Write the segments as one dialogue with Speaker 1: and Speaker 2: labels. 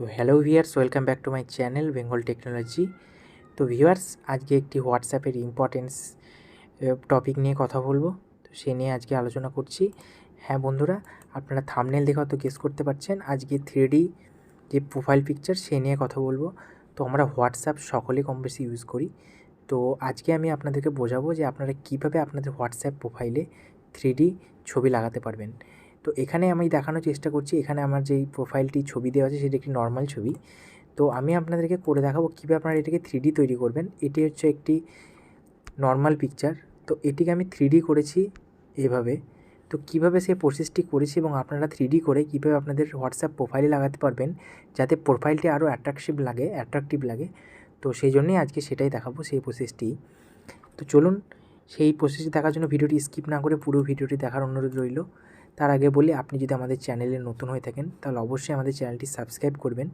Speaker 1: তো hello viewers, welcome back to my channel Bengal technology. তো viewers, আজকে একটি হোয়াটসঅ্যাপের ইম্পর্টেন্স টপিক নিয়ে কথা বলবো। তো সে নিয়ে আজকে আলোচনা করছি। হ্যাঁ বন্ধুরা, আপনারা থাম্বনেল দেখে হয়তো গেস করতে পারছেন আজকে 3D যে প্রোফাইল পিকচার সে নিয়ে কথা বলবো। তো আমরা হোয়াটসঅ্যাপ সকলেই কম বেশি ইউজ করি। তো আজকে আমি আপনাদেরকে বোঝাবো যে আপনারা কীভাবে আপনাদের হোয়াটসঅ্যাপ প্রোফাইলে 3D ছবি লাগাতে পারবেন। তো এখানে আমি দেখানোর চেষ্টা করছি, এখানে আমার যেই প্রোফাইলটি ছবি দেওয়া আছে সেটি একটি নর্মাল ছবি। তো আমি আপনাদেরকে করে দেখাবো কীভাবে আপনারা এটাকে 3D তৈরি করবেন। এটি হচ্ছে একটি নর্মাল পিকচার, তো এটিকে আমি 3D করেছি এভাবে। তো কীভাবে সেই প্রসেসটি করেছি এবং আপনারা 3D করে কীভাবে আপনাদের হোয়াটসঅ্যাপ প্রোফাইলে লাগাতে পারবেন যাতে প্রোফাইলটি আরও অ্যাট্রাকটিভ লাগে। তো সেই জন্যই আজকে সেটাই দেখাবো, সেই প্রসেসটি। তো চলুন সেই প্রসেসটি দেখার জন্য ভিডিওটি স্কিপ না করে পুরো ভিডিওটি দেখার অনুরোধ রইল। তার আগে বলি, আপনি যদি আমাদের চ্যানেলে নতুন হয়ে থাকেন তাহলে অবশ্যই আমাদের চ্যানেলটি সাবস্ক্রাইব করবেন,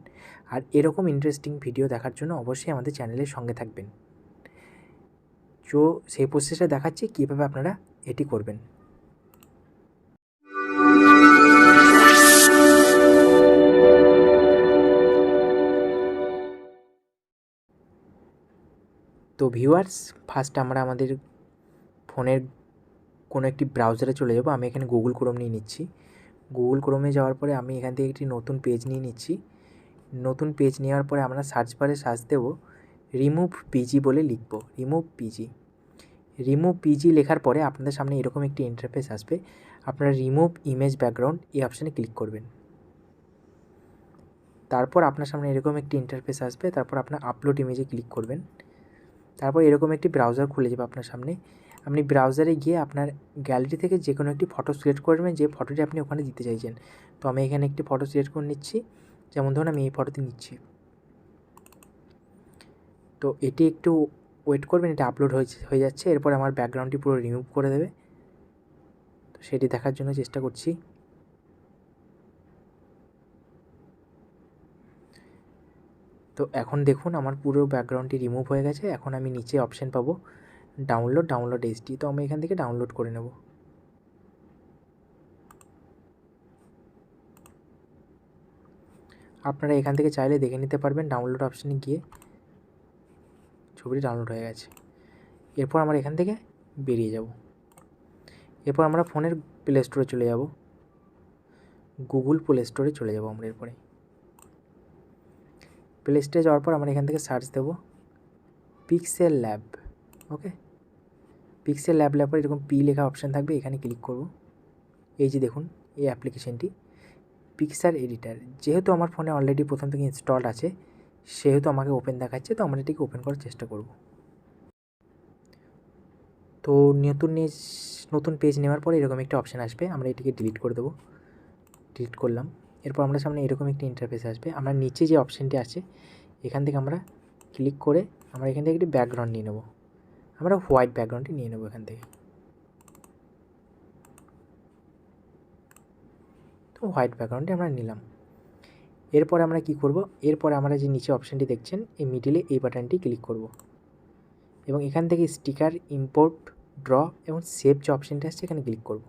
Speaker 1: আর এরকম ইন্টারেস্টিং ভিডিও দেখার জন্য অবশ্যই আমাদের চ্যানেলের সঙ্গে থাকবেন। তো সেই প্রসেসটা দেখাচ্ছি কীভাবে আপনারা এটি করবেন। তো ভিউয়ার্স, ফার্স্ট আমরা আমাদের ফোনের কোনো একটি ব্রাউজারে চলে যাব। আমি এখানে গুগল ক্রোম নিয়ে নিচ্ছি। গুগল ক্রোমে যাওয়ার পরে আমি এখান থেকে একটি নতুন পেজ নিয়ে নিচ্ছি। নতুন পেজ নেওয়ার পরে আমরা সার্চ বারে সার্চ দেব রিমুভ পিজি বলে লিখব। রিমুভ পিজি লেখার পরে আপনাদের সামনে এরকম একটি ইন্টারফেস আসবে। আপনারা রিমুভ ইমেজ ব্যাকগ্রাউন্ড এই অপশানে ক্লিক করবেন। তারপর আপনার সামনে এরকম একটি ইন্টারফেস আসবে। তারপর আপনার আপলোড ইমেজে ক্লিক করবেন। তারপর এরকম একটি ব্রাউজার খুলে যাবে আপনার সামনে। আপনি ব্রাউজারে গিয়ে আপনার গ্যালারি থেকে যে কোনো একটি ফটো সিলেক্ট করবেন, যে ফটোটি আপনি ওখানে দিতে চাইছেন। তো আমি এখানে একটি ফটো সিলেক্ট করে নিচ্ছি, যেমন ধরুন আমি এই ফটোটি নিচ্ছি। তো এটি একটু ওয়েট করবেন, এটা আপলোড হয়ে যাচ্ছে। এরপর আমার ব্যাকগ্রাউন্ডটি পুরো রিমুভ করে দেবে। তো সেটি দেখার জন্য চেষ্টা করছি। তো এখন দেখুন আমার পুরো ব্যাকগ্রাউন্ডটি রিমুভ হয়ে গেছে। এখন আমি নিচে অপশান পাবো ডাউনলোড এইচডি। তো আমি এখান থেকে ডাউনলোড করে নেব। আপনারা এখান থেকে চাইলে দেখে নিতে পারবেন, ডাউনলোড অপশানে গিয়ে ছবিটি ডাউনলোড হয়ে গেছে। এরপর আমরা এখান থেকে বেরিয়ে যাব। এরপর আমরা ফোনের প্লে স্টোরে চলে যাব, গুগল প্লে স্টোরে চলে যাব আমরা। এরপরে প্লে স্টোরে যাওয়ার পর আমরা এখান থেকে সার্চ দেব পিক্সেল ল্যাব। ওকে, পিক্সেল ল্যাব পর এরকম পি লেখা অপশান থাকবে, এখানে ক্লিক করব। এই যে দেখুন এই অ্যাপ্লিকেশনটি পিকচার এডিটার, যেহেতু আমার ফোনে অলরেডি প্রথম থেকে ইনস্টলড আছে সেহেতু আমাকে ওপেন দেখাচ্ছে। তো আমরা এটিকে ওপেন করার চেষ্টা করব। তো নতুন পেজ নেওয়ার পরে এরকম একটা অপশান আসবে, আমরা এটিকে ডিলিট করে দেবো। ডিলিট করলাম। এরপর আমরা সামনে এরকম একটি ইন্টারফেস আসবে। আমরা নিচে যে অপশানটি আছে এখান থেকে আমরা ক্লিক করে আমরা এখান থেকে একটি ব্যাকগ্রাউন্ড নিয়ে নেব। আমরা হোয়াইট ব্যাকগ্রাউন্ডটি নিয়ে নেব এখান থেকে। তো হোয়াইট ব্যাকগ্রাউন্ডটি আমরা নিলাম। এরপরে আমরা কি করব, এরপরে আমরা যে নিচে অপশানটি দেখছেন এই মিডিলে এই বাটনটি ক্লিক করব এবং এখান থেকে স্টিকার, ইম্পোর্ট, ড্র এবং সেভ যে অপশানটি আসছে এখানে ক্লিক করব।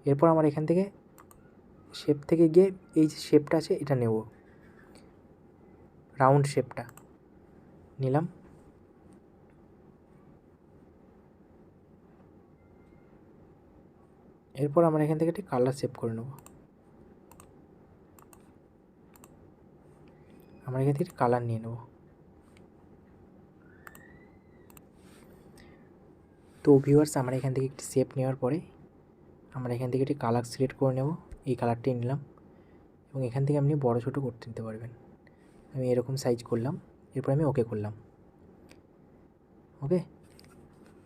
Speaker 1: এরপর আমরা এখান থেকে শেপ থেকে গিয়ে এই যে শেপটা আছে এটা নেব, রাউন্ড শেপটা নিলাম। এরপর আমরা এখান থেকে একটি কালার সেভ করে নেব। আমরা এখান থেকে কালার নিয়ে নেব। তো ভিউয়ার্স, আমরা এখান থেকে একটি শেপ নেওয়ার পরে আমরা এখান থেকে একটি কালার সিলেক্ট করে নেব। এই কালারটি নিলাম এবং এখান থেকে আপনি বড় ছোটো করতে নিতে পারবেন। আমি এরকম সাইজ করলাম, এরপর আমি ওকে করলাম। ওকে,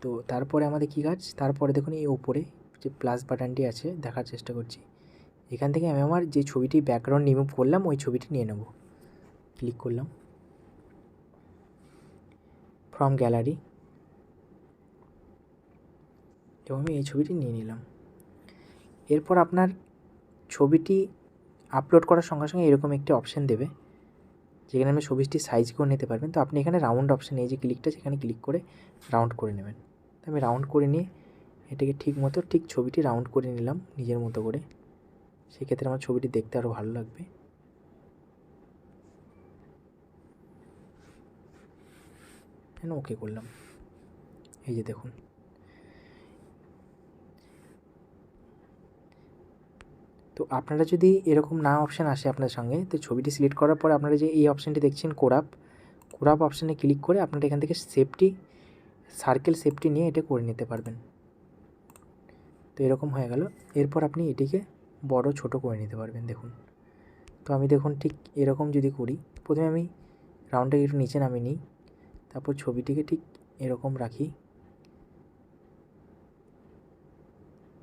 Speaker 1: তো তারপরে আমাদের কী কাজ, তারপরে দেখুন এই ওপরে যে প্লাস বাটনটি আছে দেখার চেষ্টা করছি। এখান থেকে আমি আমার যে ছবিটি ব্যাকগ্রাউন্ড রিমুভ করলাম ওই ছবিটি নিয়ে নেব। ক্লিক করলাম ফ্রম গ্যালারি এবং আমি এই ছবিটি নিয়ে নিলাম। এরপর আপনার ছবিটি আপলোড করার সঙ্গে সঙ্গে এরকম একটি অপশান দেবে যেখানে আপনি ছবিটি সাইজ করে নিতে পারবেন। তো আপনি এখানে রাউন্ড অপশান, এই যে ক্লিকটা সেখানে ক্লিক করে রাউন্ড করে নেবেন। তো আমি রাউন্ড করে নিয়ে এটাকে ঠিক ছবিটি রাউন্ড করে নিলাম নিজের মতো করে। সেক্ষেত্রে আমার ছবিটি দেখতে আরও ভালো লাগবে। ওকে করলাম। এই যে দেখুন, তো আপনারা যদি এরকম না অপশান আসে আপনার সঙ্গে, তো ছবিটি সিলেক্ট করার পরে আপনারা যে এই অপশানটি দেখছেন কোরাপ অপশানে ক্লিক করে আপনারা এখান থেকে সার্কেল শেপটি নিয়ে এটা করে নিতে পারবেন। তো এরকম হয়ে গেল। এরপর আপনি এটিকে বড় ছোট করে নিতে পারবেন। দেখুন, তো আমি দেখুন ঠিক এরকম যদি করি, প্রথমে আমি রাউন্ডটাকে একটু নিচে নামিয়ে নিই, তারপর ছবিটিকে ঠিক এরকম রাখি।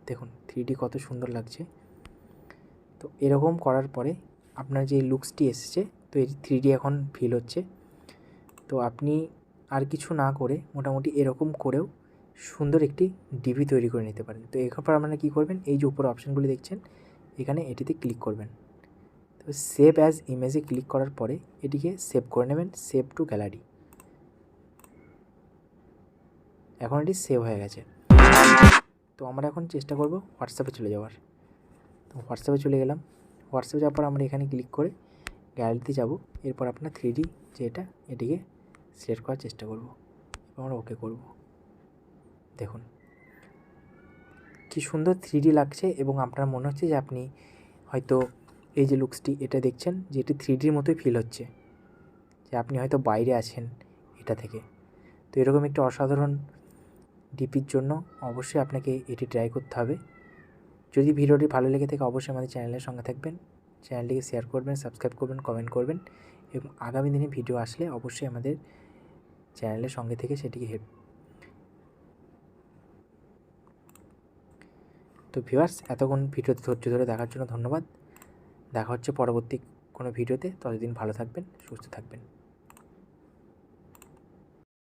Speaker 1: দেখুন 3D কত সুন্দর লাগছে। তো এরকম করার পরে আপনার যে লুকসটি এসেছে, তো এই 3D এখন ফিল হচ্ছে। তো আপনি আর কিছু না করে মোটামুটি এরকম করেও সুন্দর একটি ডিপি তৈরি করে নিতে পারেন। তো এরপর আপনারা কী করবেন, এই যে উপরে অপশানগুলি দেখছেন, এখানে এটিতে ক্লিক করবেন। তো সেভ অ্যাজ ইমেজে ক্লিক করার পরে এটিকে সেভ করে নেবেন, সেভ টু গ্যালারি। এখন এটি সেভ হয়ে গেছে। তো আমরা এখন চেষ্টা করব হোয়াটসঅ্যাপে চলে যাওয়ার। তো হোয়াটসঅ্যাপে চলে গেলাম। হোয়াটসঅ্যাপে যাওয়ার পর আমরা এখানে ক্লিক করে গ্যালারিতে যাব। এরপর আপনার 3D যেটা, এটিকে সিলেক্ট করার চেষ্টা করব এবং আমরা ওকে করব। দেখুন কি সুন্দর 3D লাগছে এবং আপনার মনে হচ্ছে যে আপনি হয়তো এই যে লুকসটি এটা দেখছেন যে এটি 3Dর মতোই ফিল হচ্ছে, যে আপনি হয়তো বাইরে আছেন এটা থেকে। তো এরকম একটি অসাধারণ ডিপির জন্য অবশ্যই আপনাকে এটি ট্রাই করতে হবে। যদি ভিডিওটি ভালো লেগে থাকে অবশ্যই আমাদের চ্যানেলের সঙ্গে থাকবেন, চ্যানেলটিকে শেয়ার করবেন, সাবস্ক্রাইব করবেন, কমেন্ট করবেন এবং আগামী দিনে ভিডিও আসলে অবশ্যই আমাদের চ্যানেলের সঙ্গে থেকে সেটিকে তো ভিউয়ার্স, এতক্ষণ ভিডিওতে ধৈর্য ধরে দেখার জন্য ধন্যবাদ। দেখা হচ্ছে পরবর্তী কোনো ভিডিওতে। ততদিন ভালো থাকবেন, সুস্থ থাকবেন।